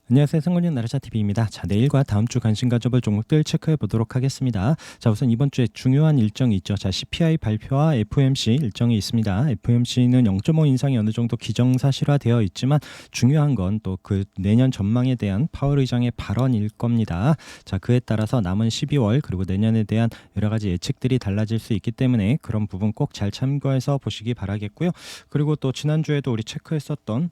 안녕하세요. 상권인 나르샤TV입니다. 자, 내일과 다음 주 관심 가져볼 종목들 체크해 보도록 하겠습니다. 자, 우선 이번 주에 중요한 일정이 있죠. 자, CPI 발표와 FOMC 일정이 있습니다. FOMC는 0.5 인상이 어느 정도 기정사실화되어 있지만 중요한 건 또 그 내년 전망에 대한 파월 의장의 발언일 겁니다. 자, 그에 따라서 남은 12월 그리고 내년에 대한 여러 가지 예측들이 달라질 수 있기 때문에 그런 부분 꼭 잘 참고해서 보시기 바라겠고요. 그리고 또 지난주에도 우리 체크했었던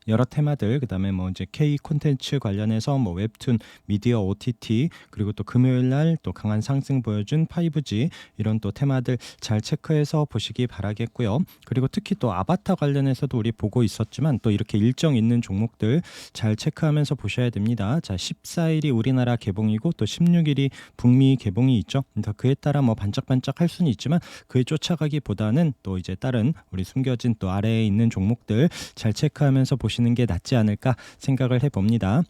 여러 테마들, 그다음에 뭐 이제 K 콘텐츠 관련해서 뭐 웹툰, 미디어 OTT, 그리고 또 금요일 날 또 강한 상승 보여준 5G, 이런 또 테마들 잘 체크해서 보시기 바라겠고요. 그리고 특히 또 아바타 관련해서도 우리 보고 있었지만 또 이렇게 일정 있는 종목들 잘 체크하면서 보셔야 됩니다. 자, 14일이 우리나라 개봉이고 또 16일이 북미 개봉이 있죠. 그래서 그에 따라 뭐 반짝반짝 할 수는 있지만 그에 쫓아가기보다는 또 이제 다른 우리 숨겨진 또 아래에 있는 종목들 잘 체크하면서 보시는 게 낫지 않을까 생각을 해봅니다.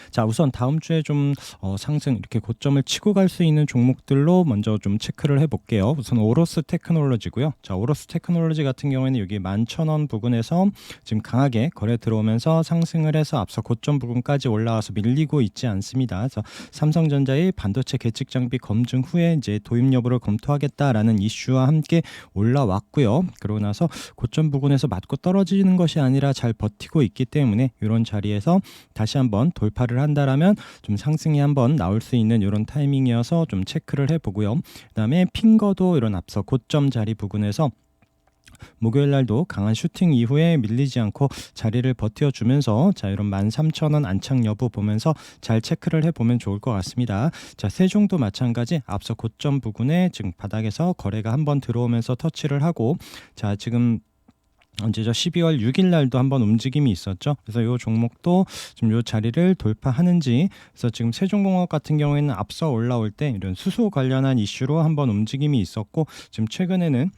자, 우선 다음 주에 좀 상승 이렇게 고점을 치고 갈 수 있는 종목들로 먼저 좀 체크를 해볼게요. 우선 오로스 테크놀로지고요. 자, 오로스 테크놀로지 같은 경우에는 여기 11,000원 부근에서 지금 강하게 거래 들어오면서 상승을 해서 앞서 고점 부근까지 올라와서 밀리고 있지 않습니다. 그래서 삼성전자의 반도체 계측 장비 검증 후에 이제 도입 여부를 검토하겠다라는 이슈와 함께 올라왔고요. 그러고 나서 고점 부근에서 맞고 떨어지는 것이 아니라 잘 버티고 있기 때문에 이런 자리에서 다시 한번 돌파를 한다라면 좀 상승이 한번 나올 수 있는 이런 타이밍이어서 좀 체크를 해보고요. 그다음에 핑거도 이런 앞서 고점 자리 부근에서 목요일 날도 강한 슈팅 이후에 밀리지 않고 자리를 버텨주면서 자, 이런 13,000원 안착 여부 보면서 잘 체크를 해보면 좋을 것 같습니다. 자, 세종도 마찬가지 앞서 고점 부근에 지금 바닥에서 거래가 한번 들어오면서 터치를 하고, 자, 지금 언제죠? 12월 6일 날도 한번 움직임이 있었죠. 그래서 이 종목도 지금 이 자리를 돌파하는지, 그래서 지금 세종공업 같은 경우에는 앞서 올라올 때 이런 수소 관련한 이슈로 한번 움직임이 있었고, 지금 최근에는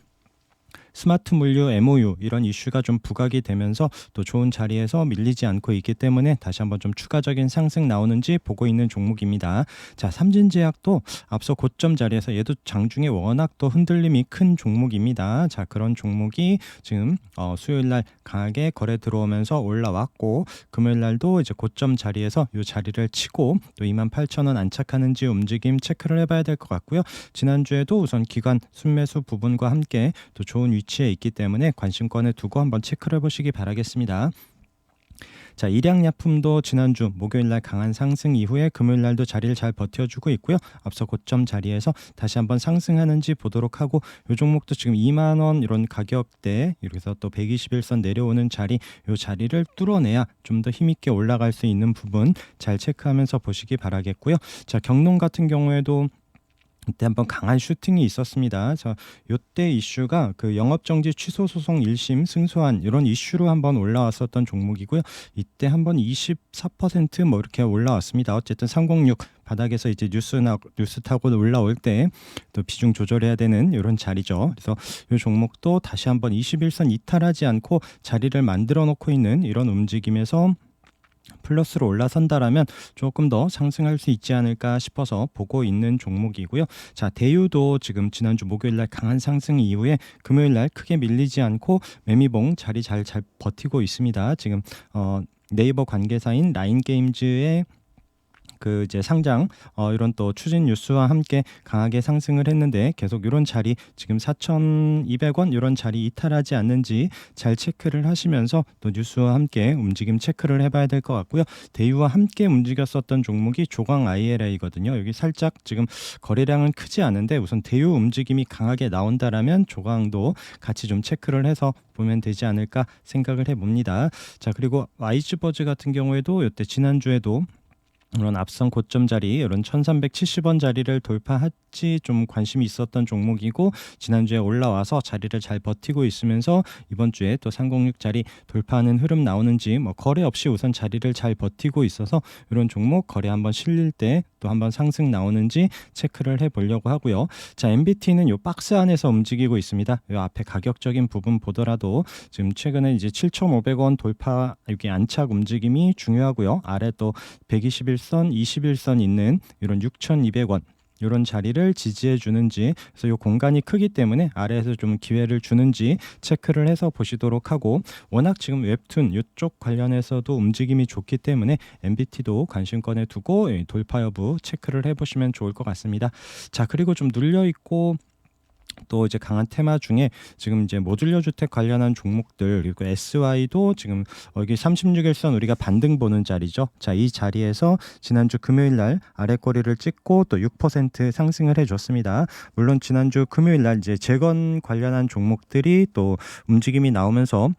스마트 물류 MOU 이런 이슈가 좀 부각이 되면서 또 좋은 자리에서 밀리지 않고 있기 때문에 다시 한번 좀 추가적인 상승 나오는지 보고 있는 종목입니다. 자, 삼진제약도 앞서 고점 자리에서 얘도 장중에 워낙 또 흔들림이 큰 종목입니다. 자, 그런 종목이 지금 수요일 날 강하게 거래 들어오면서 올라왔고, 금요일 날도 이제 고점 자리에서 이 자리를 치고 또 28,000원 안착하는지 움직임 체크를 해봐야 될 것 같고요. 지난주에도 우선 기관 순매수 부분과 함께 또 좋은 위치에 있기 때문에 관심권에 두고 한번 체크를 해보시기 바라겠습니다. 자, 일양약품도 지난주 목요일날 강한 상승 이후에 금요일날도 자리를 잘 버텨주고 있고요. 앞서 고점 자리에서 다시 한번 상승하는지 보도록 하고, 이 종목도 지금 2만원 이런 가격대, 이렇게 또 121선 내려오는 자리, 이 자리를 뚫어내야 좀 더 힘있게 올라갈 수 있는 부분 잘 체크하면서 보시기 바라겠고요. 자, 경농 같은 경우에도 이때 한번 강한 슈팅이 있었습니다. 자, 요때 이슈가 그 영업정지 취소 소송 1심 승소한 이런 이슈로 한번 올라왔었던 종목이고요. 이때 한번 24%뭐 이렇게 올라왔습니다. 어쨌든 306 바닥에서 이제 뉴스 타고 올라올 때 또 비중 조절해야 되는 이런 자리죠. 그래서 이 종목도 다시 한번 21선 이탈하지 않고 자리를 만들어 놓고 있는 이런 움직임에서 플러스로 올라선다라면 조금 더 상승할 수 있지 않을까 싶어서 보고 있는 종목이고요. 자, 대유도 지금 지난주 목요일날 강한 상승 이후에 금요일날 크게 밀리지 않고 매미봉 자리 잘 버티고 있습니다. 지금 네이버 관계사인 라인게임즈의 그 이제 상장 이런 또 추진 뉴스와 함께 강하게 상승을 했는데 계속 이런 자리 지금 4,200원 이런 자리 이탈하지 않는지 잘 체크를 하시면서 또 뉴스와 함께 움직임 체크를 해봐야 될 것 같고요. 대유와 함께 움직였었던 종목이 조광 ILA거든요. 여기 살짝 지금 거래량은 크지 않은데 우선 대유 움직임이 강하게 나온다라면 조광도 같이 좀 체크를 해서 보면 되지 않을까 생각을 해봅니다. 자, 그리고 와이즈버즈 같은 경우에도 이때 지난주에도 이런 앞선 고점 자리 이런 1370원 자리를 돌파할지 좀 관심이 있었던 종목이고, 지난주에 올라와서 자리를 잘 버티고 있으면서 이번 주에 또 306 자리 돌파하는 흐름 나오는지 뭐 거래 없이 우선 자리를 잘 버티고 있어서 이런 종목 거래 한번 실릴 때 또 한번 상승 나오는지 체크를 해보려고 하고요. 자, MBT는 요 박스 안에서 움직이고 있습니다. 요 앞에 가격적인 부분 보더라도 지금 최근에 이제 7,500원 돌파 여기 안착 움직임이 중요하고요. 아래 또 121선, 21선 있는 이런 6,200원 이런 자리를 지지해 주는지, 그래서 이 공간이 크기 때문에 아래에서 좀 기회를 주는지 체크를 해서 보시도록 하고, 워낙 지금 웹툰 이쪽 관련해서도 움직임이 좋기 때문에 MBT도 관심권에 두고 돌파 여부 체크를 해보시면 좋을 것 같습니다. 자, 그리고 좀 눌려 있고 또 이제 강한 테마 중에 지금 이제 모듈러 주택 관련한 종목들, 그리고 SY도 지금 여기 36일선 우리가 반등 보는 자리죠. 자, 이 자리에서 지난주 금요일 날 아래 꼬리를 찍고 또 6% 상승을 해줬습니다. 물론 지난주 금요일 날 이제 재건 관련한 종목들이 또 움직임이 나오면서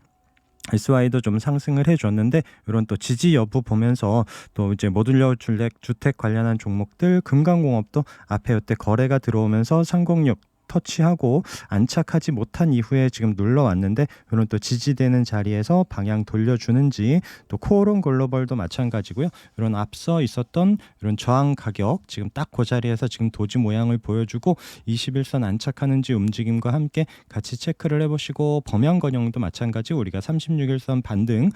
SY도 좀 상승을 해줬는데, 이런 또 지지 여부 보면서 또 이제 모듈러 주택 관련한 종목들, 금강공업도 앞에 이때 거래가 들어오면서 306 터치하고 안착하지 못한 이후에 지금 눌러왔는데, 이런 또 지지되는 자리에서 방향 돌려주는지, 또 코오롱 글로벌도 마찬가지고요. 이런 앞서 있었던 이런 저항 가격 지금 딱 그 자리에서 지금 도지 모양을 보여주고 21선 안착하는지 움직임과 함께 같이 체크를 해보시고, 범양건영도 마찬가지 우리가 36일선 반등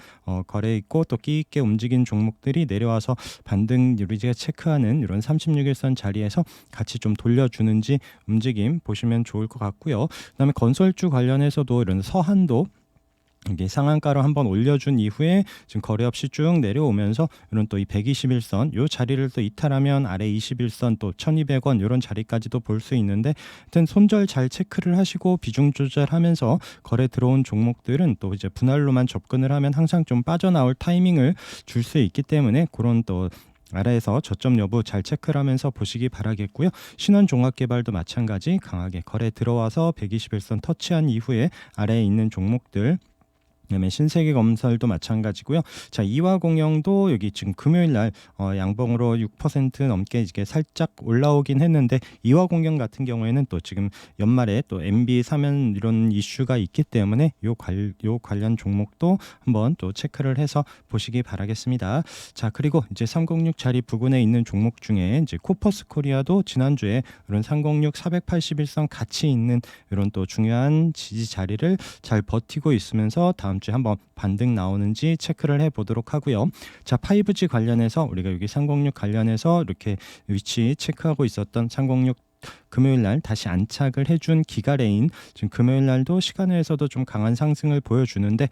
거래 있고 또 끼 있게 움직인 종목들이 내려와서 반등 우리가 체크하는 이런 36일선 자리에서 같이 좀 돌려주는지 움직임 보시면 좋을 것 같고요. 그다음에 건설주 관련해서도 이런 서한도 이게 상한가로 한번 올려준 이후에 지금 거래 없이 쭉 내려오면서 이런 또 이 121선 요 자리를 또 이탈하면 아래 21선 또 1200원 이런 자리까지도 볼 수 있는데, 하여튼 손절 잘 체크를 하시고 비중 조절하면서 거래 들어온 종목들은 또 이제 분할로만 접근을 하면 항상 좀 빠져나올 타이밍을 줄 수 있기 때문에 그런 또 아래에서 저점 여부 잘 체크를 하면서 보시기 바라겠고요. 신원종합개발도 마찬가지 강하게 거래 들어와서 121선 터치한 이후에 아래에 있는 종목들, 그다음에 신세계건설도 마찬가지고요. 자, 이화공영도 여기 지금 금요일 날 양봉으로 6% 넘게 이게 살짝 올라오긴 했는데, 이화공영 같은 경우에는 또 지금 연말에 또 MB 사면 이런 이슈가 있기 때문에 요 관련 종목도 한번 또 체크를 해서 보시기 바라겠습니다. 자, 그리고 이제 306 자리 부근에 있는 종목 중에 이제 코퍼스 코리아도 지난주에 이런 306 481선 같이 있는 이런 또 중요한 지지 자리를 잘 버티고 있으면서 다음 주에 한번 반등 나오는지 체크를 해보도록 하고요. 자, 5G 관련해서 우리가 여기 306 관련해서 이렇게 위치 체크하고 있었던 306 금요일 날 다시 안착을 해준 기가레인, 지금 금요일 날도 시간외에서도 좀 강한 상승을 보여주는데,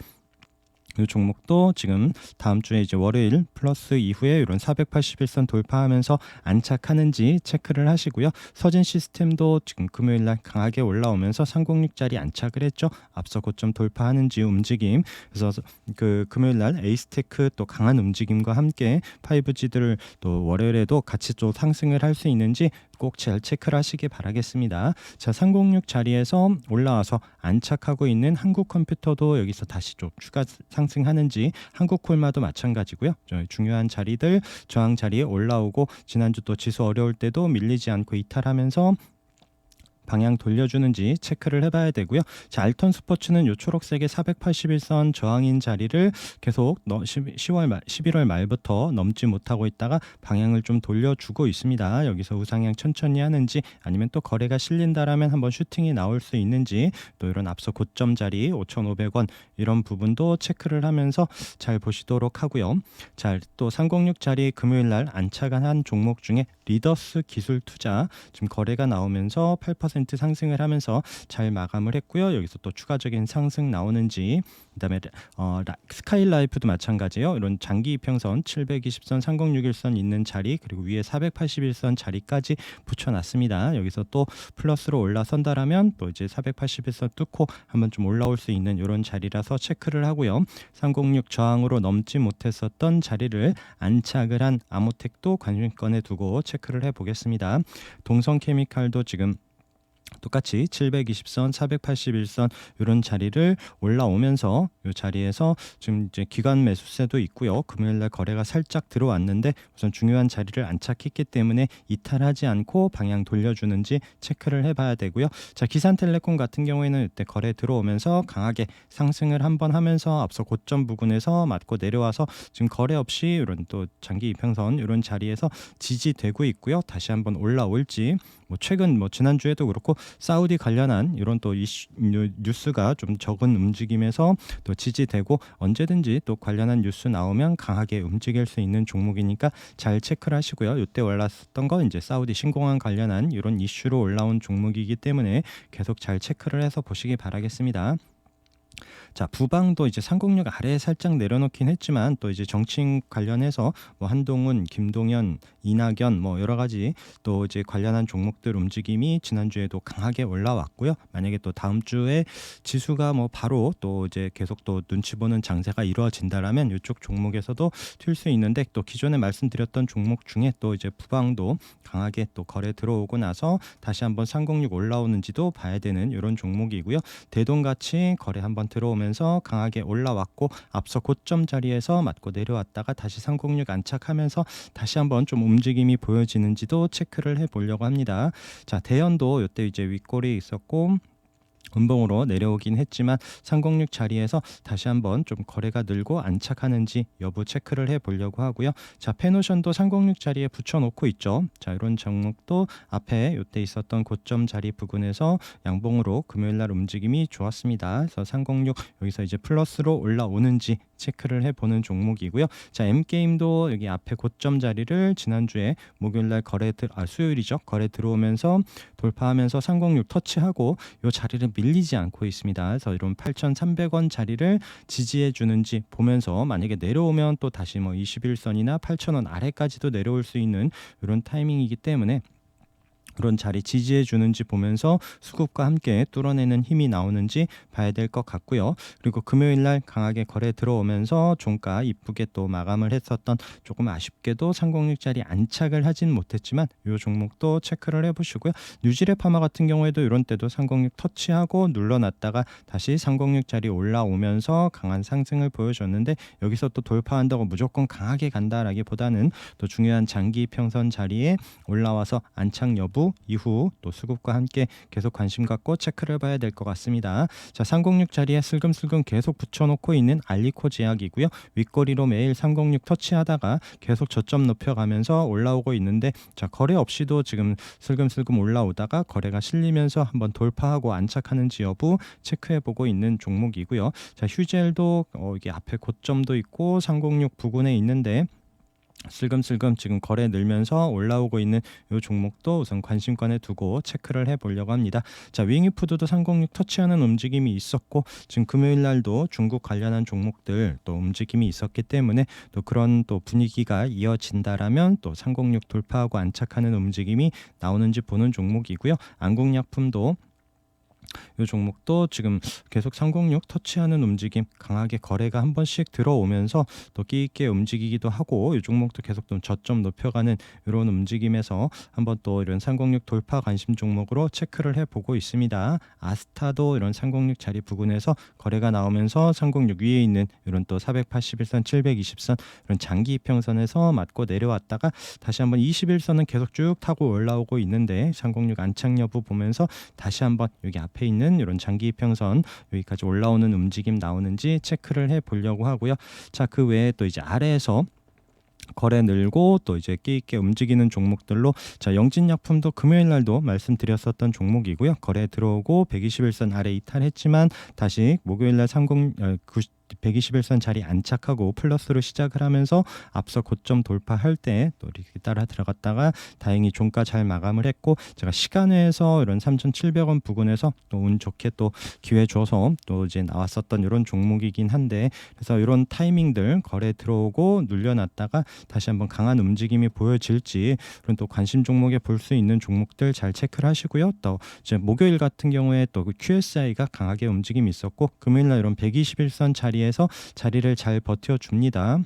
이 종목도 지금 다음 주에 이제 월요일 플러스 이후에 이런 481선 돌파하면서 안착하는지 체크를 하시고요. 서진 시스템도 지금 금요일 날 강하게 올라오면서 306자리 안착을 했죠. 앞서 고점 돌파하는지 움직임. 그래서 그 금요일 날 에이스테크 또 강한 움직임과 함께 5G들을 또 월요일에도 같이 또 상승을 할 수 있는지 꼭 잘 체크를 하시기 바라겠습니다. 자, 306 자리에서 올라와서 안착하고 있는 한국컴퓨터도 여기서 다시 좀 추가 상승하는지, 한국콜마도 마찬가지고요. 중요한 자리들 저항 자리에 올라오고, 지난주 또 지수 어려울 때도 밀리지 않고 이탈하면서 방향 돌려주는지 체크를 해봐야 되고요. 자, 알턴 스포츠는 요 초록색의 481선 저항인 자리를 계속 11월 말부터 넘지 못하고 있다가 방향을 좀 돌려주고 있습니다. 여기서 우상향 천천히 하는지, 아니면 또 거래가 실린다라면 한번 슈팅이 나올 수 있는지, 또 이런 앞서 고점 자리 5,500원 이런 부분도 체크를 하면서 잘 보시도록 하고요. 자, 또 306 자리 금요일 날 안착한 한 종목 중에 리더스 기술 투자 지금 거래가 나오면서 8% 상승을 하면서 잘 마감을 했고요. 여기서 또 추가적인 상승 나오는지, 그다음에 스카이라이프도 마찬가지예요. 이런 장기 이평선 720선 3061선 있는 자리, 그리고 위에 481선 자리까지 붙여놨습니다. 여기서 또 플러스로 올라선다라면 또 이제 481선 뚫고 한번 좀 올라올 수 있는 이런 자리라서 체크를 하고요. 306 저항으로 넘지 못했었던 자리를 안착을 한 아모텍도 관심권에 두고 체크를 해보겠습니다. 동성케미칼도 지금 똑같이 720선, 481선 이런 자리를 올라오면서 이 자리에서 지금 이제 기관 매수세도 있고요. 금요일 날 거래가 살짝 들어왔는데 우선 중요한 자리를 안착했기 때문에 이탈하지 않고 방향 돌려주는지 체크를 해봐야 되고요. 자, 기산텔레콤 같은 경우에는 이때 거래 들어오면서 강하게 상승을 한번 하면서 앞서 고점 부근에서 맞고 내려와서 지금 거래 없이 이런 또 장기 이평선 이런 자리에서 지지되고 있고요. 다시 한번 올라올지, 최근 지난주에도 그렇고 사우디 관련한 이런 또 뉴스가 좀 적은 움직임에서 또 지지되고 언제든지 또 관련한 뉴스 나오면 강하게 움직일 수 있는 종목이니까 잘 체크를 하시고요. 이때 올랐었던 거 이제 사우디 신공항 관련한 이런 이슈로 올라온 종목이기 때문에 계속 잘 체크를 해서 보시기 바라겠습니다. 자, 부방도 이제 306 아래에 살짝 내려놓긴 했지만 또 이제 정치인 관련해서 뭐 한동훈, 김동연, 이낙연 뭐 여러 가지 또 이제 관련한 종목들 움직임이 지난주에도 강하게 올라왔고요. 만약에 또 다음 주에 지수가 뭐 바로 또 이제 계속 또 눈치 보는 장세가 이루어진다라면 이쪽 종목에서도 튈 수 있는데 또 기존에 말씀드렸던 종목 중에 또 이제 부방도 강하게 또 거래 들어오고 나서 다시 한번 306 올라오는지도 봐야 되는 이런 종목이고요. 대동같이 거래 한번 들어오면서 강하게 올라왔고 앞서 고점 자리에서 맞고 내려왔다가 다시 306 안착하면서 다시 한번 좀 움직임이 보여지는지도 체크를 해보려고 합니다. 자, 대연도 이때 이제 윗골이 있었고 음봉으로 내려오긴 했지만 306 자리에서 다시 한번 좀 거래가 늘고 안착하는지 여부 체크를 해보려고 하고요. 자, 페노션도 306 자리에 붙여놓고 있죠. 자, 이런 종목도 앞에 이때 있었던 고점 자리 부근에서 양봉으로 금요일날 움직임이 좋았습니다. 그래서 306 여기서 이제 플러스로 올라오는지 체크를 해보는 종목이고요. 자, M게임도 여기 앞에 고점 자리를 지난주에 목요일날 수요일이죠. 거래 들어오면서 돌파하면서 306 터치하고 이 자리를 밀리지 않고 있습니다. 그래서 이런 8,300원 자리를 지지해 주는지 보면서 만약에 내려오면 또 다시 뭐 21선이나 8,000원 아래까지도 내려올 수 있는 이런 타이밍이기 때문에 그런 자리 지지해 주는지 보면서 수급과 함께 뚫어내는 힘이 나오는지 봐야 될 것 같고요. 그리고 금요일날 강하게 거래 들어오면서 종가 이쁘게 또 마감을 했었던 조금 아쉽게도 306 자리 안착을 하진 못했지만 이 종목도 체크를 해보시고요. 뉴질의 파마 같은 경우에도 이런 때도 306 터치하고 눌러놨다가 다시 306 자리 올라오면서 강한 상승을 보여줬는데 여기서 또 돌파한다고 무조건 강하게 간다라기보다는 또 중요한 장기 평선 자리에 올라와서 안착 여부 이후 또 수급과 함께 계속 관심 갖고 체크를 봐야 될 것 같습니다. 자, 306 자리에 슬금슬금 계속 붙여놓고 있는 알리코 제약이고요. 윗거리로 매일 306 터치하다가 계속 저점 높여가면서 올라오고 있는데 자, 거래 없이도 지금 슬금슬금 올라오다가 거래가 실리면서 한번 돌파하고 안착하는지 여부 체크해보고 있는 종목이고요. 자, 휴젤도 이게 앞에 고점도 있고 306 부근에 있는데 슬금슬금 지금 거래 늘면서 올라오고 있는 이 종목도 우선 관심권에 두고 체크를 해보려고 합니다. 자, 윙이푸드도 306 터치하는 움직임이 있었고 지금 금요일 날도 중국 관련한 종목들 또 움직임이 있었기 때문에 또 그런 또 분위기가 이어진다라면 또 306 돌파하고 안착하는 움직임이 나오는지 보는 종목이고요. 안국약품도 이 종목도 지금 계속 306 터치하는 움직임 강하게 거래가 한 번씩 들어오면서 또 끼 있게 움직이기도 하고 이 종목도 계속 좀 저점 높여가는 이런 움직임에서 한번 또 이런 306 돌파 관심 종목으로 체크를 해보고 있습니다. 아스타도 이런 306 자리 부근에서 거래가 나오면서 306 위에 있는 이런 또 481선 720선 이런 장기 이평선에서 맞고 내려왔다가 다시 한번 21선은 계속 쭉 타고 올라오고 있는데 306 안착 여부 보면서 다시 한번 여기 앞에 있는 이런 장기 이평선 여기까지 올라오는 움직임 나오는지 체크를 해 보려고 하고요. 자, 그 외에 또 이제 아래에서 거래 늘고 또 이제 끼 있게 움직이는 종목들로 자, 영진약품도 금요일 날도 말씀드렸었던 종목이고요. 거래 들어오고 121선 아래 이탈했지만 다시 목요일 날 121선 자리 안착하고 플러스로 시작을 하면서 앞서 고점 돌파할 때 또 이렇게 따라 들어갔다가 다행히 종가 잘 마감을 했고 제가 시간외에서 이런 3,700원 부근에서 또 운 좋게 또 기회 줘서 또 이제 나왔었던 이런 종목이긴 한데 그래서 이런 타이밍들 거래 들어오고 눌려놨다가 다시 한번 강한 움직임이 보여질지 그런 또 관심 종목에 볼 수 있는 종목들 잘 체크를 하시고요. 또 이제 목요일 같은 경우에 또 그 QSI가 강하게 움직임이 있었고 금요일날 이런 121선 자리에서 자리를 잘 버텨줍니다.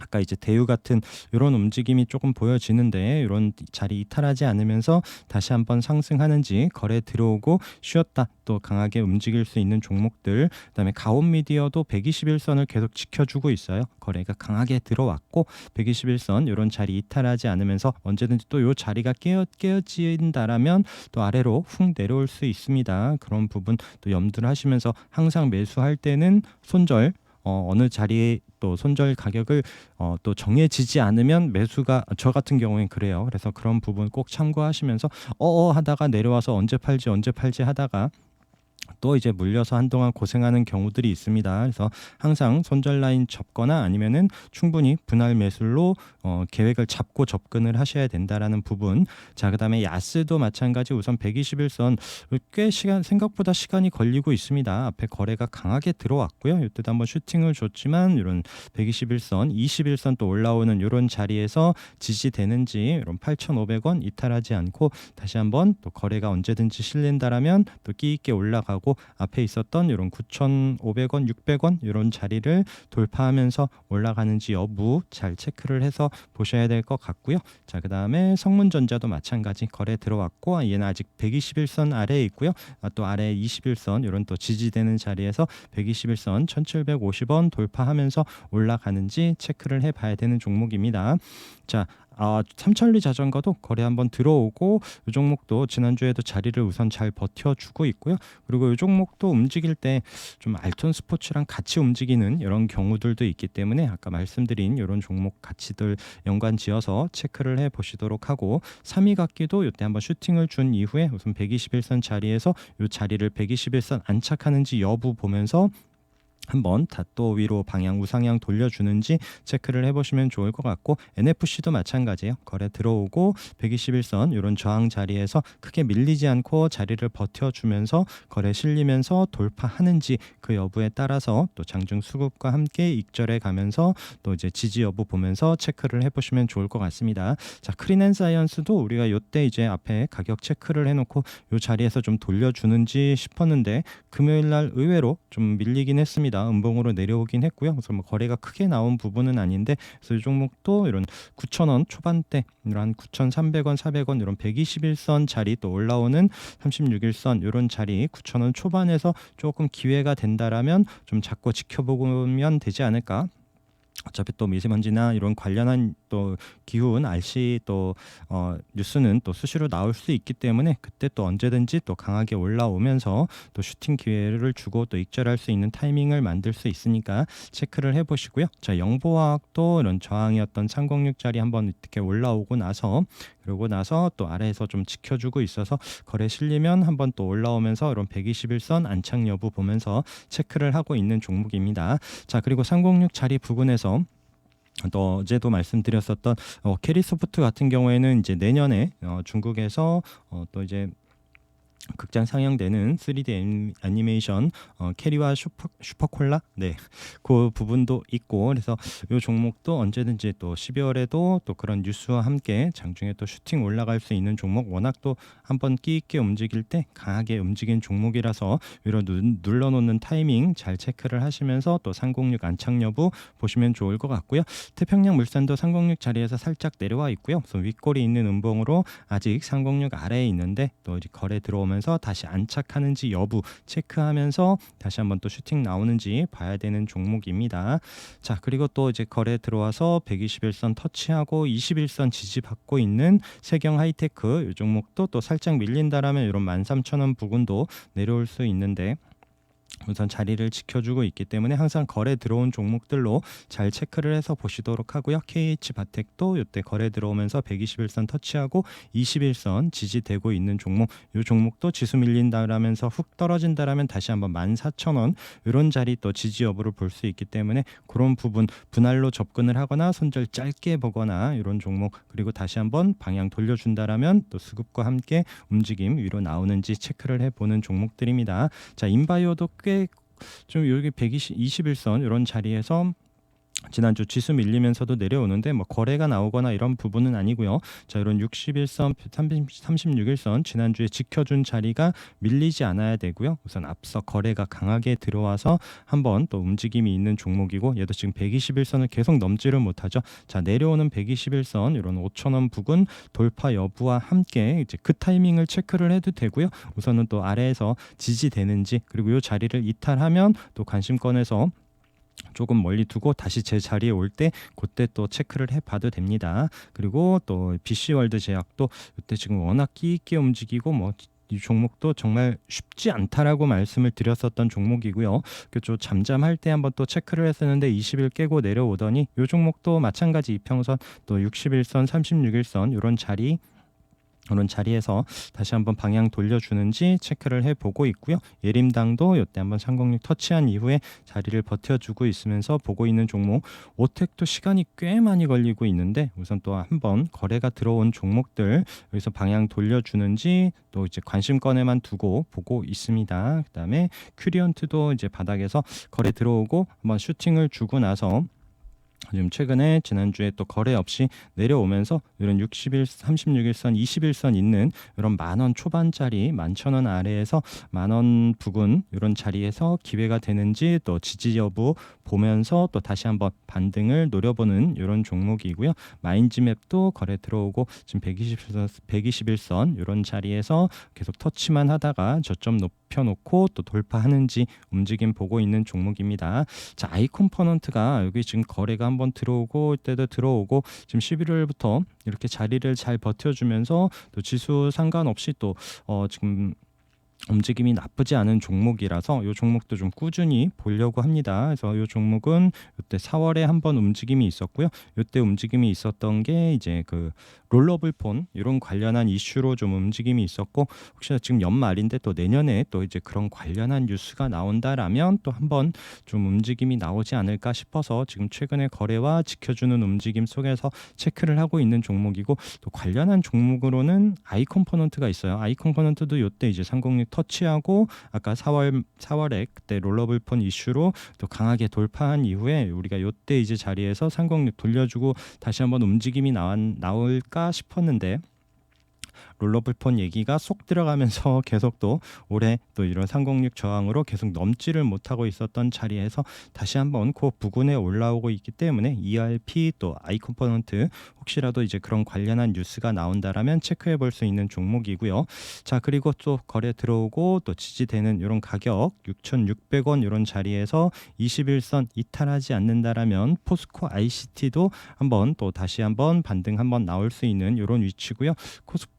아까 이제 대유 같은 이런 움직임이 조금 보여지는데 이런 자리 이탈하지 않으면서 다시 한번 상승하는지 거래 들어오고 쉬었다 또 강하게 움직일 수 있는 종목들 그다음에 가온미디어도 121선을 계속 지켜주고 있어요. 거래가 강하게 들어왔고 121선 이런 자리 이탈하지 않으면서 언제든지 또 이 자리가 깨어진다라면 또 아래로 훅 내려올 수 있습니다. 그런 부분 또 염두를 하시면서 항상 매수할 때는 손절 어느 자리에 또 손절 가격을 또 정해지지 않으면 매수가 저 같은 경우엔 그래요. 그래서 그런 부분 꼭 참고하시면서 하다가 내려와서 언제 팔지 하다가 또 이제 물려서 한동안 고생하는 경우들이 있습니다. 그래서 항상 손절 라인 접거나 아니면은 충분히 분할 매수로 계획을 잡고 접근을 하셔야 된다라는 부분. 자, 그다음에 야스도 마찬가지. 우선 121선 꽤 생각보다 시간이 걸리고 있습니다. 앞에 거래가 강하게 들어왔고요. 이때도 한번 슈팅을 줬지만 이런 121선, 21선 또 올라오는 이런 자리에서 지지되는지 이런 8,500원 이탈하지 않고 다시 한번 또 거래가 언제든지 실린다라면 또 끼 있게 올라가고 앞에 있었던 이런 9,500원, 600원 이런 자리를 돌파하면서 올라가는지 여부 잘 체크를 해서 보셔야 될 것 같고요. 자, 그다음에 성문전자도 마찬가지 거래 들어왔고 얘는 아직 121선 아래에 있고요. 또 아래 21선 이런 또 지지되는 자리에서 121선 1,750원 돌파하면서 올라가는지 체크를 해봐야 되는 종목입니다. 자, 삼천리 자전거도 거래 한번 들어오고 이 종목도 지난주에도 자리를 우선 잘 버텨주고 있고요. 그리고 이 종목도 움직일 때 좀 알톤 스포츠랑 같이 움직이는 이런 경우들도 있기 때문에 아까 말씀드린 이런 종목 가치들 연관지어서 체크를 해보시도록 하고 3위각기도 이때 한번 슈팅을 준 이후에 우선 121선 자리에서 이 자리를 121선 안착하는지 여부 보면서 한번 또 위로 방향 우상향 돌려주는지 체크를 해보시면 좋을 것 같고 NFC도 마찬가지예요. 거래 들어오고 121선 이런 저항 자리에서 크게 밀리지 않고 자리를 버텨주면서 거래 실리면서 돌파하는지 그 여부에 따라서 또 장중 수급과 함께 익절해 가면서 또 이제 지지 여부 보면서 체크를 해보시면 좋을 것 같습니다. 자, 크린앤사이언스도 우리가 요때 이제 앞에 가격 체크를 해놓고 요 자리에서 좀 돌려주는지 싶었는데 금요일날 의외로 좀 밀리긴 했습니다. 음봉으로 내려오긴 했고요. 그래서 뭐 거래가 크게 나온 부분은 아닌데 그래서 이 종목도 이런 9,000원 초반대 이런 9,300원, 400원 이런 121선 자리 또 올라오는 36일선 이런 자리 9,000원 초반에서 조금 기회가 된다라면 좀 잡고 지켜보면 되지 않을까. 어차피 또 미세먼지나 이런 관련한 또 기후 날씨 또 뉴스는 또 수시로 나올 수 있기 때문에 그때 또 언제든지 또 강하게 올라오면서 또 슈팅 기회를 주고 또 익절할 수 있는 타이밍을 만들 수 있으니까 체크를 해보시고요. 자, 영보화학도 이런 저항이었던 306짜리 한번 이렇게 올라오고 나서 그러고 나서 또 아래에서 좀 지켜주고 있어서 거래 실리면 한번 또 올라오면서 이런 121선 안착 여부 보면서 체크를 하고 있는 종목입니다. 자, 그리고 306 자리 부근에서 또 어제도 말씀드렸었던 캐리소프트 같은 경우에는 이제 내년에 중국에서 또 이제 극장 상영되는 3D 애니메이션 캐리와 슈퍼콜라 그 부분도 있고 그래서 이 종목도 언제든지 또 12월에도 또 그런 뉴스와 함께 장중에 또 슈팅 올라갈 수 있는 종목 워낙 또 한번 끼 있게 움직일 때 강하게 움직인 종목이라서 이런 눌러놓는 타이밍 잘 체크를 하시면서 또 306 안착 여부 보시면 좋을 것 같고요. 태평양 물산도 306 자리에서 살짝 내려와 있고요. 그래서 윗골이 있는 음봉으로 아직 306 아래에 있는데 또 이제 거래 들어오면 다시 안착하는지 여부 체크하면서 다시 한번 또 슈팅 나오는지 봐야 되는 종목입니다. 자, 그리고 또 이제 거래 들어와서 121선 터치하고 21선 지지받고 있는 세경 하이테크 이 종목도 또 살짝 밀린다라면 이런 13,000원 부근도 내려올 수 있는데 우선 자리를 지켜주고 있기 때문에 항상 거래 들어온 종목들로 잘 체크를 해서 보시도록 하고요. KH바텍도 이때 거래 들어오면서 121선 터치하고 21선 지지되고 있는 종목 이 종목도 지수 밀린다라면서 훅 떨어진다라면 다시 한번 14,000원 이런 자리 또 지지 여부를 볼 수 있기 때문에 그런 부분 분할로 접근을 하거나 손절 짧게 보거나 이런 종목 그리고 다시 한번 방향 돌려준다라면 또 수급과 함께 움직임 위로 나오는지 체크를 해보는 종목들입니다. 자, 인바이오도 꽤 좀 여기 121선 이런 자리에서 지난주 지수 밀리면서도 내려오는데 뭐 거래가 나오거나 이런 부분은 아니고요. 자, 이런 61선, 36일선 지난주에 지켜준 자리가 밀리지 않아야 되고요. 우선 앞서 거래가 강하게 들어와서 한번 또 움직임이 있는 종목이고 얘도 지금 121선을 계속 넘지를 못하죠. 자, 내려오는 121선 이런 5,000원 부근 돌파 여부와 함께 이제 그 타이밍을 체크를 해도 되고요. 우선은 또 아래에서 지지되는지 그리고 이 자리를 이탈하면 또 관심권에서 조금 멀리 두고 다시 제 자리에 올 때 그때 또 체크를 해봐도 됩니다. 그리고 또 BC월드 제약도 이때 지금 워낙 끼 있게 움직이고 뭐 이 종목도 정말 쉽지 않다라고 말씀을 드렸었던 종목이고요. 그쪽 잠잠할 때 한번 또 체크를 했었는데 20일 깨고 내려오더니 이 종목도 마찬가지 이평선 또 61선, 36일선 이런 자리에서 다시 한번 방향 돌려주는지 체크를 해보고 있고요. 예림당도 이때 한번 306 터치한 이후에 자리를 버텨주고 있으면서 보고 있는 종목. 오텍도 시간이 꽤 많이 걸리고 있는데 우선 또 한번 거래가 들어온 종목들 여기서 방향 돌려주는지 또 이제 관심권에만 두고 보고 있습니다. 그다음에 큐리언트도 이제 바닥에서 거래 들어오고 한번 슈팅을 주고 나서 지금 최근에 지난주에 또 거래 없이 내려오면서 이런 60일, 36일선, 21선 있는 이런 10,000원 초반짜리 11,000원 아래에서 10,000원 부근 이런 자리에서 기회가 되는지 또 지지 여부 보면서 또 다시 한번 반등을 노려보는 이런 종목이고요. 마인지맵도 거래 들어오고 지금 121선 이런 자리에서 계속 터치만 하다가 저점 높여놓고 또 돌파하는지 움직임 보고 있는 종목입니다. 자, 아이컴포넌트가 여기 지금 거래가 한번 들어오고 이때도 들어오고 지금 11월부터 이렇게 자리를 잘 버텨주면서 또 지수 상관없이 또 지금 움직임이 나쁘지 않은 종목이라서 이 종목도 좀 꾸준히 보려고 합니다. 그래서 이 종목은 이때 4월에 한번 움직임이 있었고요. 이때 움직임이 있었던 게 이제 그 롤러블 폰 이런 관련한 이슈로 좀 움직임이 있었고 혹시나 지금 연말인데 또 내년에 또 이제 그런 관련한 뉴스가 나온다라면 또 한번 좀 움직임이 나오지 않을까 싶어서 지금 최근에 거래와 지켜주는 움직임 속에서 체크를 하고 있는 종목이고 또 관련한 종목으로는 아이컴포넌트가 있어요. 아이컴포넌트도 이때 이제 306 터치하고 아까 4월에 그때 롤러블 폰 이슈로 또 강하게 돌파한 이후에 우리가 이때 이제 자리에서 306 돌려주고 다시 한번 움직임이 나올까 싶었는데 롤러블폰 얘기가 속 들어가면서 계속 또 올해 또 이런 306 저항으로 계속 넘지를 못하고 있었던 자리에서 다시 한번 그 부근에 올라오고 있기 때문에 ERP 또 아이컴포넌트 혹시라도 이제 그런 관련한 뉴스가 나온다라면 체크해 볼 수 있는 종목이고요. 자, 그리고 또 거래 들어오고 또 지지되는 이런 가격 6,600원 이런 자리에서 21선 이탈하지 않는다라면 포스코 ICT도 한번 또 다시 한번 반등 한번 나올 수 있는 이런 위치고요.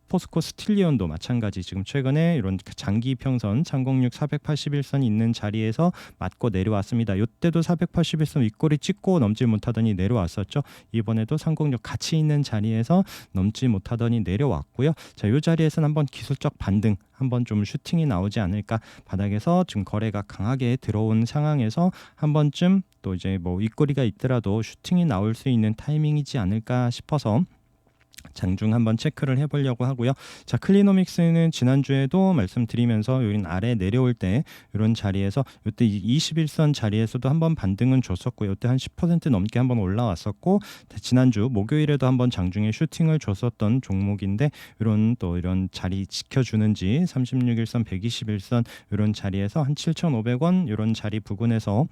포스코 스틸리온도 마찬가지 지금 최근에 이런 장기 평선 306 481선 있는 자리에서 맞고 내려왔습니다. 이때도 481선 윗꼬리 찍고 넘지 못하더니 내려왔었죠. 이번에도 306 같이 있는 자리에서 넘지 못하더니 내려왔고요. 자, 이 자리에서는 한번 기술적 반등 한번 좀 슈팅이 나오지 않을까. 바닥에서 지금 거래가 강하게 들어온 상황에서 한 번쯤 또 이제 뭐 윗꼬리가 있더라도 슈팅이 나올 수 있는 타이밍이지 않을까 싶어서 장중 한번 체크를 해보려고 하고요. 자, 클리노믹스는 지난주에도 말씀드리면서 요린 아래 내려올 때 이런 자리에서 이때 21선 자리에서도 한번 반등은 줬었고요. 이때 한 10% 넘게 한번 올라왔었고 지난주 목요일에도 한번 장중에 슈팅을 줬었던 종목인데 이런 자리 지켜주는지 36일선 121선 이런 자리에서 한 7,500원 이런 자리 부근에서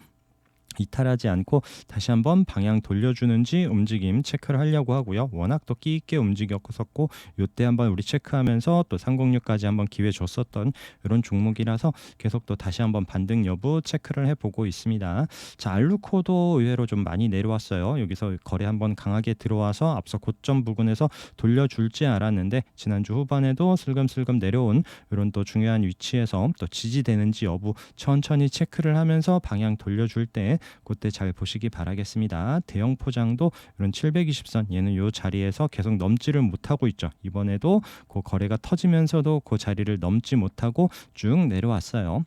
이탈하지 않고 다시 한번 방향 돌려주는지 움직임 체크를 하려고 하고요. 워낙 또 끼 있게 움직였었고 이때 한번 우리 체크하면서 또 306까지 한번 기회 줬었던 이런 종목이라서 계속 또 다시 한번 반등 여부 체크를 해보고 있습니다. 자, 알루코도 의외로 좀 많이 내려왔어요. 여기서 거래 한번 강하게 들어와서 앞서 고점 부근에서 돌려줄지 알았는데 지난주 후반에도 슬금슬금 내려온 이런 또 중요한 위치에서 또 지지되는지 여부 천천히 체크를 하면서 방향 돌려줄 때 그때 잘 보시기 바라겠습니다. 대형 포장도 이런 720선 얘는 요 자리에서 계속 넘지를 못하고 있죠. 이번에도 그 거래가 터지면서도 그 자리를 넘지 못하고 쭉 내려왔어요.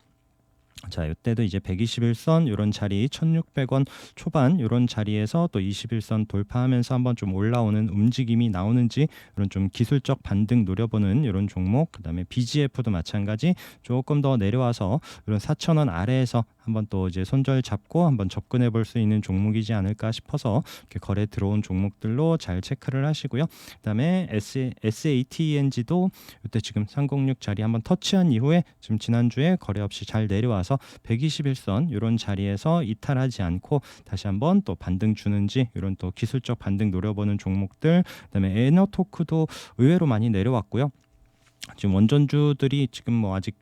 자, 이때도 이제 121선 이런 자리 1,600원 초반 이런 자리에서 또 21선 돌파하면서 한번 좀 올라오는 움직임이 나오는지 이런 좀 기술적 반등 노려보는 이런 종목. 그다음에 BGF도 마찬가지 조금 더 내려와서 이런 4,000원 아래에서 한번 또 이제 손절 잡고 한번 접근해 볼 수 있는 종목이지 않을까 싶어서 이렇게 거래 들어온 종목들로 잘 체크를 하시고요. 그다음에 SATENG도 이때 지금 306 자리 한번 터치한 이후에 지금 지난주에 거래 없이 잘 내려와서 121선 이런 자리에서 이탈하지 않고 다시 한번 또 반등 주는지 이런 또 기술적 반등 노려보는 종목들. 그다음에 에너토크도 의외로 많이 내려왔고요. 지금 원전주들이 지금 뭐 아직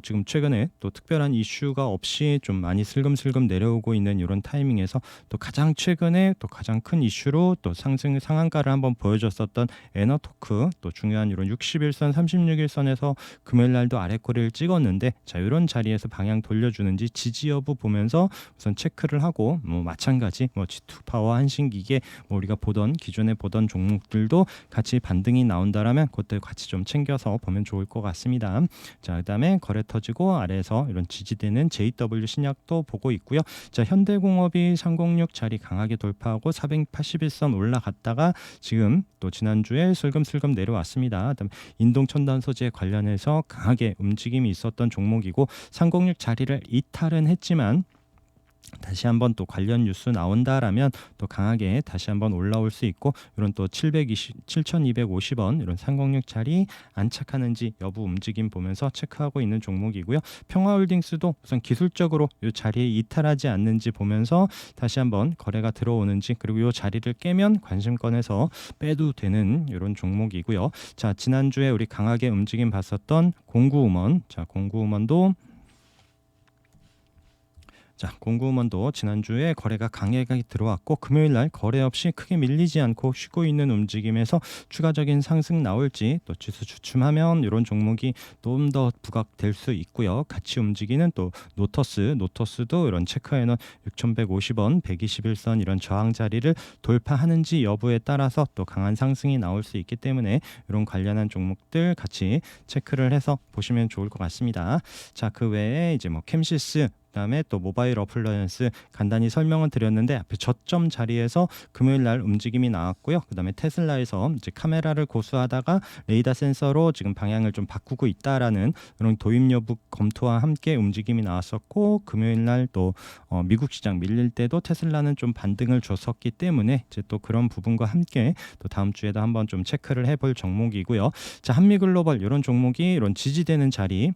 지금 최근에 또 특별한 이슈가 없이 좀 많이 슬금슬금 내려오고 있는 이런 타이밍에서 또 가장 최근에 또 가장 큰 이슈로 또 상승 상한가를 한번 보여줬었던 에너토크, 또 중요한 이런 61선 36일선에서 금요일 날도 아래 꼬리를 찍었는데, 자 이런 자리에서 방향 돌려주는지 지지 여부 보면서 우선 체크를 하고, 뭐 마찬가지 뭐 G2 파워, 한신기계, 뭐 우리가 보던 기존에 보던 종목들도 같이 반등이 나온다라면 그때 같이 좀 챙겨서 보면 좋을 것 같습니다. 자, 그다음에 거래 터지고 아래에서 이런 지지되는 JW 신약도 보고 있고요. 자, 현대공업이 306 자리 강하게 돌파하고 481선 올라갔다가 지금 또 지난주에 슬금슬금 내려왔습니다. 그다음에 인동첨단 소재 관련해서 강하게 움직임이 있었던 종목이고 306 자리를 이탈은 했지만 다시 한번 또 관련 뉴스 나온다라면 또 강하게 다시 한번 올라올 수 있고, 이런 또 7,250원 이런 306 자리 안착하는지 여부 움직임 보면서 체크하고 있는 종목이고요. 평화홀딩스도 우선 기술적으로 이 자리에 이탈하지 않는지 보면서 다시 한번 거래가 들어오는지, 그리고 이 자리를 깨면 관심권에서 빼도 되는 이런 종목이고요. 자, 지난주에 우리 강하게 움직임 봤었던 공구음원, 자 공구음원도 지난주에 거래가 강하게 들어왔고 금요일 날 거래 없이 크게 밀리지 않고 쉬고 있는 움직임에서 추가적인 상승 나올지 또 지수 주춤하면 이런 종목이 좀 더 부각될 수 있고요. 같이 움직이는 또 노터스도 이런 체크에는 6,150원, 121선 이런 저항 자리를 돌파하는지 여부에 따라서 또 강한 상승이 나올 수 있기 때문에 이런 관련한 종목들 같이 체크를 해서 보시면 좋을 것 같습니다. 자, 그 외에 이제 뭐 캠시스, 그다음에 또 모바일 어플라이언스 간단히 설명을 드렸는데, 앞에 저점 자리에서 금요일 날 움직임이 나왔고요. 그다음에 테슬라에서 이제 카메라를 고수하다가 레이더 센서로 지금 방향을 좀 바꾸고 있다라는 그런 도입 여부 검토와 함께 움직임이 나왔었고, 금요일 날 또 미국 시장 밀릴 때도 테슬라는 좀 반등을 줬었기 때문에 이제 또 그런 부분과 함께 또 다음 주에도 한번 좀 체크를 해볼 종목이고요. 자, 한미글로벌 이런 종목이 이런 지지되는 자리,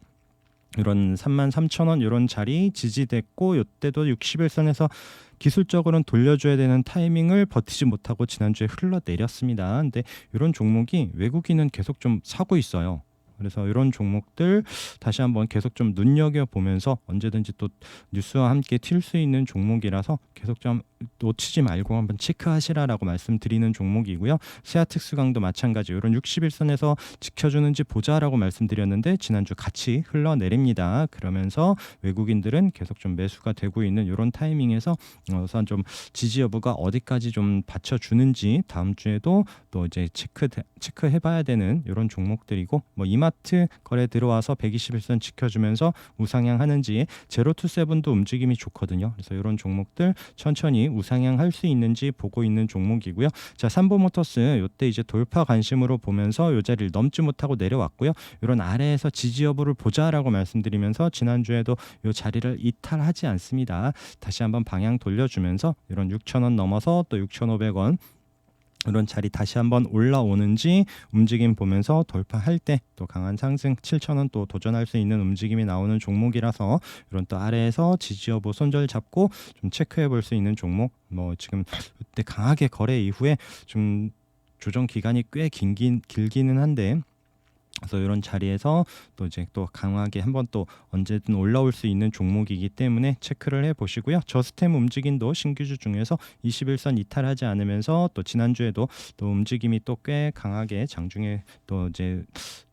이런 33,000원 이런 자리 지지됐고, 이때도 61선에서 기술적으로는 돌려줘야 되는 타이밍을 버티지 못하고 지난주에 흘러내렸습니다. 근데 이런 종목이 외국인은 계속 좀 사고 있어요. 그래서 이런 종목들 다시 한번 계속 좀 눈여겨보면서 언제든지 또 뉴스와 함께 튈 수 있는 종목이라서 계속 좀 놓치지 말고 한번 체크하시라라고 말씀드리는 종목이고요. 세아특수강도 마찬가지 이런 61선에서 지켜주는지 보자라고 말씀드렸는데 지난주 같이 흘러내립니다. 그러면서 외국인들은 계속 좀 매수가 되고 있는 이런 타이밍에서 우선 좀 지지 여부가 어디까지 좀 받쳐주는지 다음 주에도 또 이제 체크해봐야 되는 이런 종목들이고, 뭐 이마트 거래 들어와서 121선 지켜주면서 우상향하는지, 제로투세븐도 움직임이 좋거든요. 그래서 이런 종목들 천천히 우상향할 수 있는지 보고 있는 종목이고요. 자, 삼보모터스 이때 이제 돌파 관심으로 보면서 이 자리를 넘지 못하고 내려왔고요. 이런 아래에서 지지 여부를 보자라고 말씀드리면서 지난주에도 이 자리를 이탈하지 않습니다. 다시 한번 방향 돌려주면서 이런 6,000원 넘어서 또 6,500원 이런 자리 다시 한번 올라오는지 움직임 보면서 돌파할 때 또 강한 상승 7,000원 또 도전할 수 있는 움직임이 나오는 종목이라서 이런 또 아래에서 지지 여부 손절 잡고 좀 체크해 볼 수 있는 종목, 뭐 지금 그때 강하게 거래 이후에 좀 조정 기간이 꽤 길기는 한데, 그래서 이런 자리에서 또 이제 또 강하게 한번 또 언제든 올라올 수 있는 종목이기 때문에 체크를 해 보시고요. 저스템 움직임도 신규주 중에서 21선 이탈하지 않으면서 또 지난주에도 또 움직임이 또 꽤 강하게 장중에 또 이제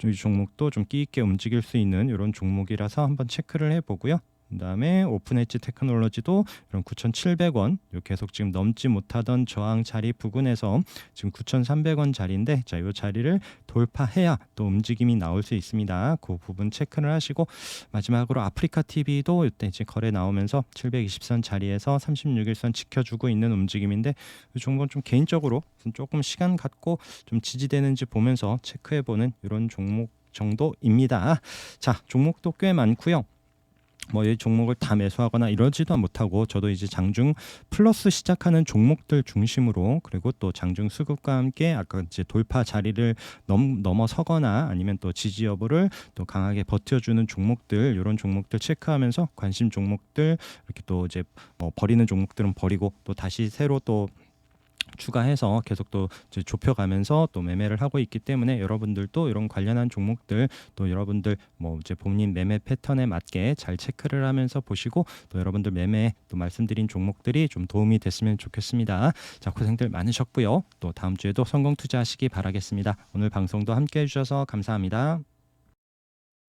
이 종목도 좀 끼 있게 움직일 수 있는 이런 종목이라서 한번 체크를 해 보고요. 그다음에 오픈엣지 테크놀로지도 이런 9,700원 계속 지금 넘지 못하던 저항 자리 부근에서 지금 9,300원 자리인데, 자, 이 자리를 돌파해야 또 움직임이 나올 수 있습니다. 그 부분 체크를 하시고, 마지막으로 아프리카 TV도 이때 이제 거래 나오면서 720선 자리에서 36일선 지켜주고 있는 움직임인데, 이 종목은 좀 개인적으로 조금 시간 갖고 좀 지지되는지 보면서 체크해보는 이런 종목 정도입니다. 자, 종목도 꽤 많고요. 뭐 이 종목을 다 매수하거나 이러지도 못하고, 저도 이제 장중 플러스 시작하는 종목들 중심으로, 그리고 또 장중 수급과 함께 아까 이제 돌파 자리를 넘어서거나 아니면 또 지지 여부를 또 강하게 버텨주는 종목들, 이런 종목들 체크하면서 관심 종목들 이렇게 또 이제 버리는 종목들은 버리고 또 다시 새로 또 추가해서 계속 또 이제 좁혀가면서 또 매매를 하고 있기 때문에 여러분들도 이런 관련한 종목들 또 여러분들 뭐 이제 본인 매매 패턴에 맞게 잘 체크를 하면서 보시고 또 여러분들 매매 또 말씀드린 종목들이 좀 도움이 됐으면 좋겠습니다. 자, 고생들 많으셨고요. 또 다음 주에도 성공 투자하시기 바라겠습니다. 오늘 방송도 함께 해주셔서 감사합니다.